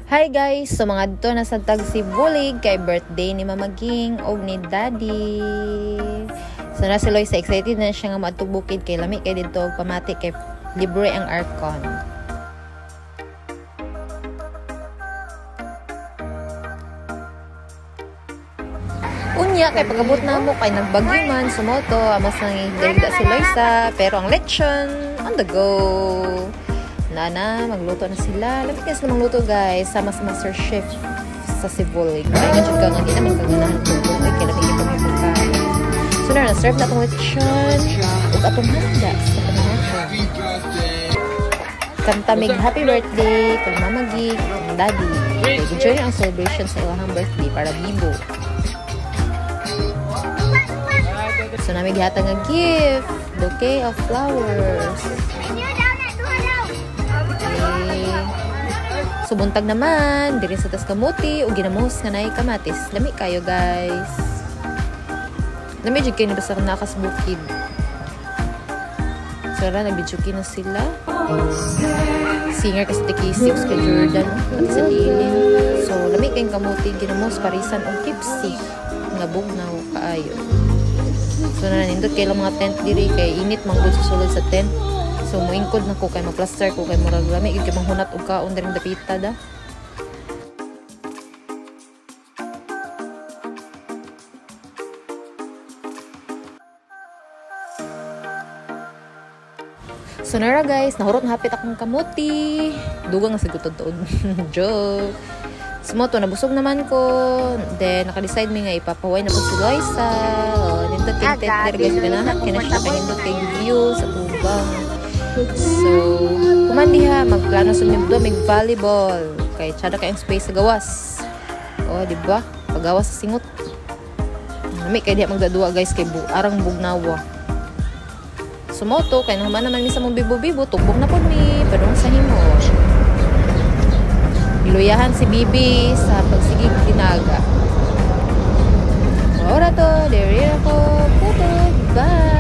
Hi guys! So mga dito nasa Tagsibulig kay birthday ni Mama Ging o ni Daddy. So na si Loisa excited na siya nga matubukid kay lami kay dito pamati kay libre ang aircon. Unya kay pagabot na mo kay nagbagyo man sumoto amos nang higda si Loisa pero ang lechon on the go. Nana, magluto na sila. Lamig na sila magluto guys. Sama sa Master Chef sa Sibulig. Ay, medyo ka nga. Di naman kaganahan ko. Ay, kaya lamig ito may pagkain. So na, na-serve na itong lechon. Huwag atong handa sa panahon. Kantamig happy birthday kay Mama Ging, kay Daddy. Enjoy ang celebration sa ilang birthday para bibo. So namin gihatag nga gift. Bouquet of flowers. So buntag naman, diri sa tas kamuti o ginamos nga nay kamatis. Lami kayo guys. Lami jud kay basta nakasbukid. So ra nagbidjuki na sila. Singer kasi TK6 kay Jordan at sa Lilin. So lami kay kamuti ginamos parisan og tipsy. Nga bugnaw kaayo. So nanindot kay lang mga tent diri kay init man gud sa sulod sa tent. So, muingkod na ko kay ma-plaster ko kay murag lami kay manghunat og kaon diring dapita da. So, nara guys, nahurot na hapit akong kamuti. Dugang nga sigutod tuod. Joke. Sumoto, nabusog naman ko. Then, naka-decide mi nga ipapaway na po si Loisa. Nindot kay tent guys, ganahan kay na siya kay nindot kay view sa tubang. So, kumandiha, magplano sa nyo doon, mag-volleyball. Kay tsada kayong space sa gawas. O, diba? Pagawas sa singot. Nami, kaya diha magdadua guys, kay arang bugnawa. Sumoto, kaya naman naman misa mong bibo-bibo, tubog na po ni, padong sa himo. Iluyahan si Bibi sa pagsigig tinaga. Ora to, deri ako, puto, bye!